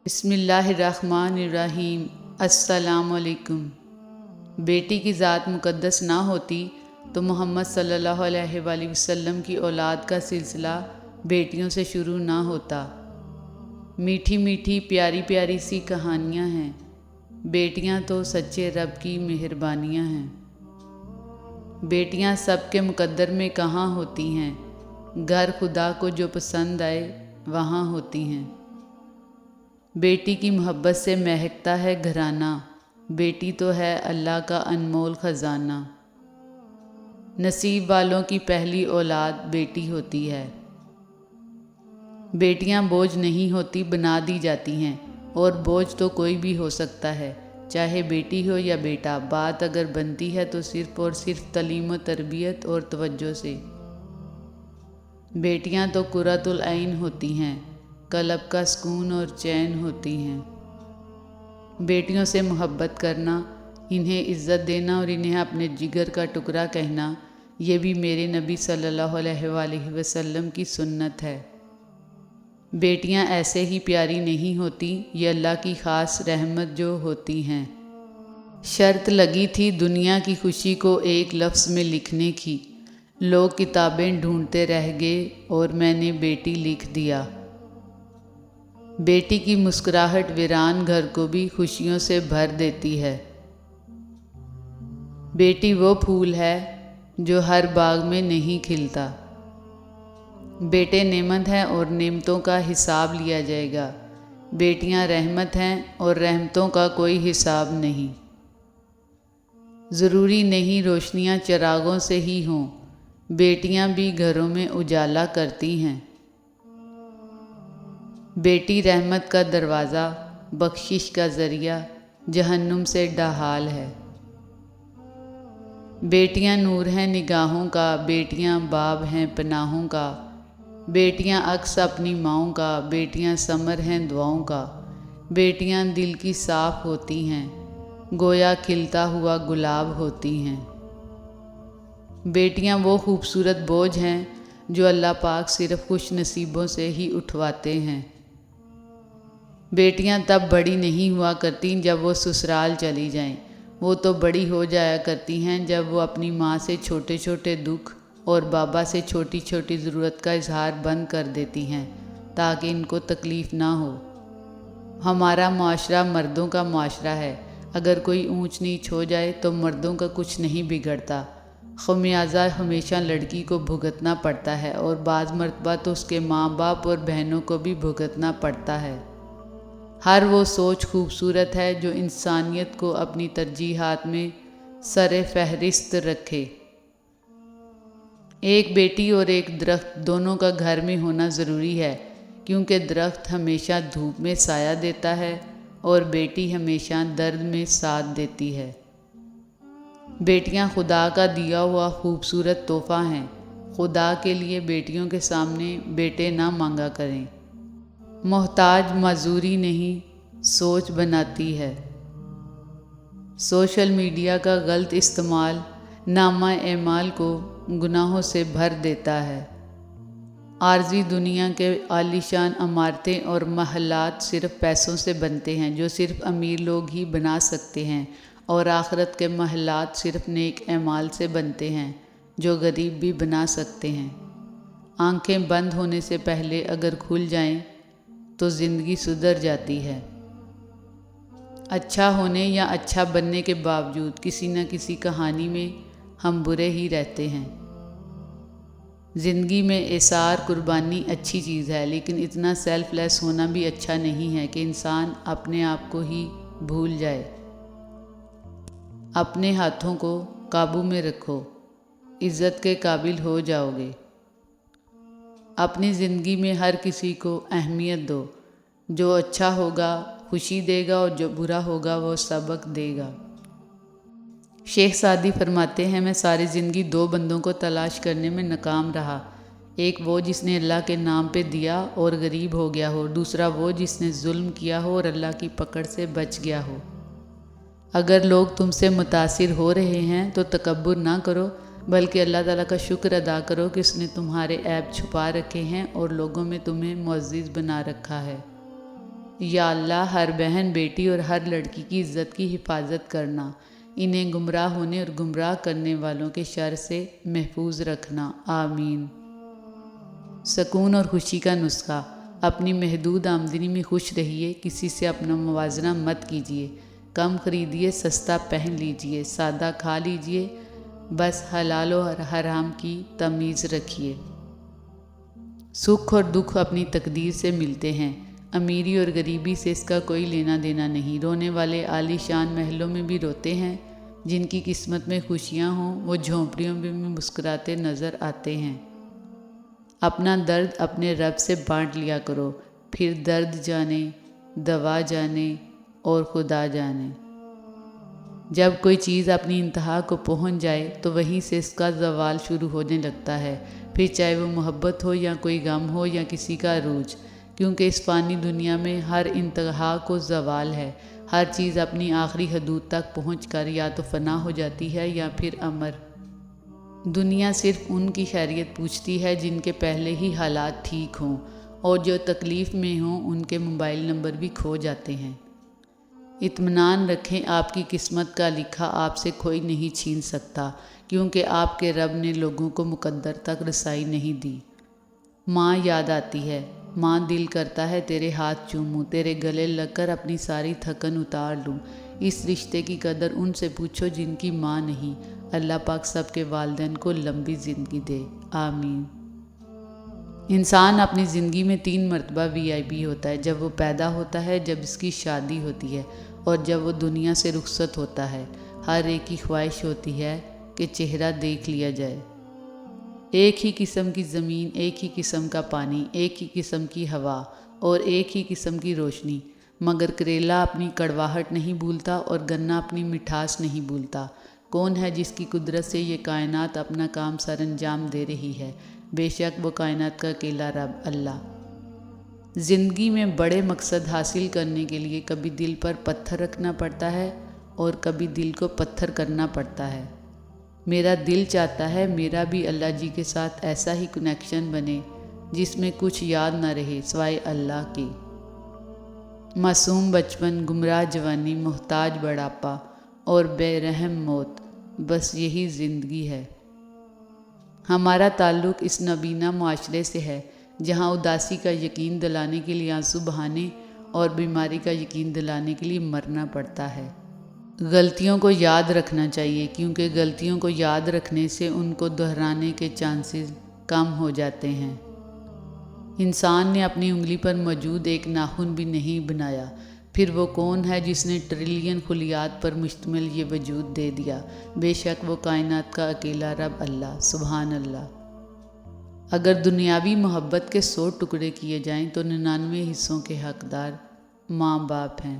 بسم اللہ الرحمن الرحیم۔ السلام علیکم۔ بیٹی کی ذات مقدس نہ ہوتی تو محمد صلی اللہ علیہ وآلہ وسلم کی اولاد کا سلسلہ بیٹیوں سے شروع نہ ہوتا۔ میٹھی میٹھی پیاری پیاری سی کہانیاں ہیں، بیٹیاں تو سچے رب کی مہربانیاں ہیں۔ بیٹیاں سب کے مقدر میں کہاں ہوتی ہیں، گھر خدا کو جو پسند آئے وہاں ہوتی ہیں۔ بیٹی کی محبت سے مہکتا ہے گھرانہ، بیٹی تو ہے اللہ کا انمول خزانہ۔ نصیب والوں کی پہلی اولاد بیٹی ہوتی ہے۔ بیٹیاں بوجھ نہیں ہوتی، بنا دی جاتی ہیں، اور بوجھ تو کوئی بھی ہو سکتا ہے، چاہے بیٹی ہو یا بیٹا۔ بات اگر بنتی ہے تو صرف اور صرف تعلیم و تربیت اور توجہ سے۔ بیٹیاں تو قرۃ العین ہوتی ہیں، قلب کا سکون اور چین ہوتی ہیں۔ بیٹیوں سے محبت کرنا، انہیں عزت دینا اور انہیں اپنے جگر کا ٹکڑا کہنا، یہ بھی میرے نبی صلی اللہ علیہ وآلہ وسلم کی سنت ہے۔ بیٹیاں ایسے ہی پیاری نہیں ہوتی، یہ اللہ کی خاص رحمت جو ہوتی ہیں۔ شرط لگی تھی دنیا کی خوشی کو ایک لفظ میں لکھنے کی، لوگ کتابیں ڈھونڈتے رہ گئے اور میں نے بیٹی لکھ دیا۔ بیٹی کی مسکراہٹ ویران گھر کو بھی خوشیوں سے بھر دیتی ہے۔ بیٹی وہ پھول ہے جو ہر باغ میں نہیں کھلتا۔ بیٹے نعمت ہیں اور نعمتوں کا حساب لیا جائے گا۔ بیٹیاں رحمت ہیں اور رحمتوں کا کوئی حساب نہیں۔ ضروری نہیں روشنیاں چراغوں سے ہی ہوں، بیٹیاں بھی گھروں میں اجالا کرتی ہیں۔ بیٹی رحمت کا دروازہ، بخشش کا ذریعہ، جہنم سے ڈھال ہے۔ بیٹیاں نور ہیں نگاہوں کا، بیٹیاں باب ہیں پناہوں کا، بیٹیاں عکس اپنی ماؤں کا، بیٹیاں ثمر ہیں دعاؤں کا۔ بیٹیاں دل کی صاف ہوتی ہیں، گویا کھلتا ہوا گلاب ہوتی ہیں۔ بیٹیاں وہ خوبصورت بوجھ ہیں جو اللہ پاک صرف خوش نصیبوں سے ہی اٹھواتے ہیں۔ بیٹیاں تب بڑی نہیں ہوا کرتیں جب وہ سسرال چلی جائیں، وہ تو بڑی ہو جایا کرتی ہیں جب وہ اپنی ماں سے چھوٹے چھوٹے دکھ اور بابا سے چھوٹی چھوٹی ضرورت کا اظہار بند کر دیتی ہیں تاکہ ان کو تکلیف نہ ہو۔ ہمارا معاشرہ مردوں کا معاشرہ ہے، اگر کوئی اونچ نیچ ہو جائے تو مردوں کا کچھ نہیں بگڑتا، خمیازہ ہمیشہ لڑکی کو بھگتنا پڑتا ہے، اور بعض مرتبہ تو اس کے ماں باپ اور بہنوں کو بھی بھگتنا پڑتا ہے۔ ہر وہ سوچ خوبصورت ہے جو انسانیت کو اپنی ترجیحات میں سر فہرست رکھے۔ ایک بیٹی اور ایک درخت دونوں کا گھر میں ہونا ضروری ہے، کیونکہ درخت ہمیشہ دھوپ میں سایہ دیتا ہے اور بیٹی ہمیشہ درد میں ساتھ دیتی ہے۔ بیٹیاں خدا کا دیا ہوا خوبصورت تحفہ ہیں، خدا کے لیے بیٹیوں کے سامنے بیٹے نہ مانگا کریں۔ محتاج معذوری نہیں، سوچ بناتی ہے۔ سوشل میڈیا کا غلط استعمال نامہ اعمال کو گناہوں سے بھر دیتا ہے۔ عارضی دنیا کے عالیشان عمارتیں اور محلات صرف پیسوں سے بنتے ہیں جو صرف امیر لوگ ہی بنا سکتے ہیں، اور آخرت کے محلات صرف نیک اعمال سے بنتے ہیں جو غریب بھی بنا سکتے ہیں۔ آنکھیں بند ہونے سے پہلے اگر کھل جائیں تو زندگی سدھر جاتی ہے۔ اچھا ہونے یا اچھا بننے کے باوجود کسی نہ کسی کہانی میں ہم برے ہی رہتے ہیں۔ زندگی میں ایثار قربانی اچھی چیز ہے، لیکن اتنا سیلف لیس ہونا بھی اچھا نہیں ہے کہ انسان اپنے آپ کو ہی بھول جائے۔ اپنے ہاتھوں کو قابو میں رکھو، عزت کے قابل ہو جاؤ گے۔ اپنی زندگی میں ہر کسی کو اہمیت دو، جو اچھا ہوگا خوشی دے گا اور جو برا ہوگا وہ سبق دے گا۔ شیخ سعدی فرماتے ہیں، میں ساری زندگی دو بندوں کو تلاش کرنے میں ناکام رہا، ایک وہ جس نے اللہ کے نام پہ دیا اور غریب ہو گیا ہو، دوسرا وہ جس نے ظلم کیا ہو اور اللہ کی پکڑ سے بچ گیا ہو۔ اگر لوگ تم سے متاثر ہو رہے ہیں تو تکبر نہ کرو، بلکہ اللہ تعالیٰ کا شکر ادا کرو کہ اس نے تمہارے عیب چھپا رکھے ہیں اور لوگوں میں تمہیں معزز بنا رکھا ہے۔ یا اللہ ہر بہن بیٹی اور ہر لڑکی کی عزت کی حفاظت کرنا، انہیں گمراہ ہونے اور گمراہ کرنے والوں کے شر سے محفوظ رکھنا، آمین۔ سکون اور خوشی کا نسخہ: اپنی محدود آمدنی میں خوش رہیے، کسی سے اپنا موازنہ مت کیجیے، کم خریدیے، سستا پہن لیجیے، سادہ کھا لیجیے، بس حلال و حرام کی تمیز رکھیے۔ سکھ اور دکھ اپنی تقدیر سے ملتے ہیں، امیری اور غریبی سے اس کا کوئی لینا دینا نہیں۔ رونے والے عالی شان محلوں میں بھی روتے ہیں، جن کی قسمت میں خوشیاں ہوں وہ جھونپڑیوں میں بھی مسکراتے نظر آتے ہیں۔ اپنا درد اپنے رب سے بانٹ لیا کرو، پھر درد جانے، دوا جانے اور خدا جانے۔ جب کوئی چیز اپنی انتہا کو پہنچ جائے تو وہیں سے اس کا زوال شروع ہونے لگتا ہے، پھر چاہے وہ محبت ہو یا کوئی غم ہو یا کسی کا عروج، کیونکہ اس فانی دنیا میں ہر انتہا کو زوال ہے۔ ہر چیز اپنی آخری حدود تک پہنچ کر یا تو فنا ہو جاتی ہے یا پھر امر۔ دنیا صرف ان کی خیریت پوچھتی ہے جن کے پہلے ہی حالات ٹھیک ہوں، اور جو تکلیف میں ہوں ان کے موبائل نمبر بھی کھو جاتے ہیں۔ اطمینان رکھیں، آپ کی قسمت کا لکھا آپ سے کوئی نہیں چھین سکتا، کیونکہ آپ کے رب نے لوگوں کو مقدر تک رسائی نہیں دی۔ ماں یاد آتی ہے، ماں دل کرتا ہے تیرے ہاتھ چوموں، تیرے گلے لگ کر اپنی ساری تھکن اتار لوں۔ اس رشتے کی قدر ان سے پوچھو جن کی ماں نہیں۔ اللہ پاک سب کے والدین کو لمبی زندگی دے، آمین۔ انسان اپنی زندگی میں 3 مرتبہ VIP ہوتا ہے: جب وہ پیدا ہوتا ہے، جب اس کی شادی ہوتی ہے، اور جب وہ دنیا سے رخصت ہوتا ہے۔ ہر ایک کی خواہش ہوتی ہے کہ چہرہ دیکھ لیا جائے۔ ایک ہی قسم کی زمین، ایک ہی قسم کا پانی، ایک ہی قسم کی ہوا اور ایک ہی قسم کی روشنی، مگر کریلا اپنی کڑواہٹ نہیں بھولتا اور گنا اپنی مٹھاس نہیں بھولتا۔ کون ہے جس کی قدرت سے یہ کائنات اپنا کام سر انجام دے رہی ہے؟ بے شک وہ کائنات کا اکیلا رب اللہ۔ زندگی میں بڑے مقصد حاصل کرنے کے لیے کبھی دل پر پتھر رکھنا پڑتا ہے اور کبھی دل کو پتھر کرنا پڑتا ہے۔ میرا دل چاہتا ہے میرا بھی اللہ جی کے ساتھ ایسا ہی کنیکشن بنے جس میں کچھ یاد نہ رہے سوائے اللہ کے۔ معصوم بچپن، گمراہ جوانی، محتاج بڑھاپا اور بے رحم موت، بس یہی زندگی ہے۔ ہمارا تعلق اس نابینا معاشرے سے ہے جہاں اداسی کا یقین دلانے کے لیے آنسو بہانے اور بیماری کا یقین دلانے کے لیے مرنا پڑتا ہے۔ غلطیوں کو یاد رکھنا چاہیے، کیونکہ غلطیوں کو یاد رکھنے سے ان کو دہرانے کے چانسز کم ہو جاتے ہیں۔ انسان نے اپنی انگلی پر موجود ایک ناخن بھی نہیں بنایا، پھر وہ کون ہے جس نے ٹریلین خلیات پر مشتمل یہ وجود دے دیا؟ بے شک وہ کائنات کا اکیلا رب اللہ، سبحان اللہ۔ اگر دنیاوی محبت کے 100 ٹکڑے کیے جائیں تو 99 حصوں کے حقدار ماں باپ ہیں۔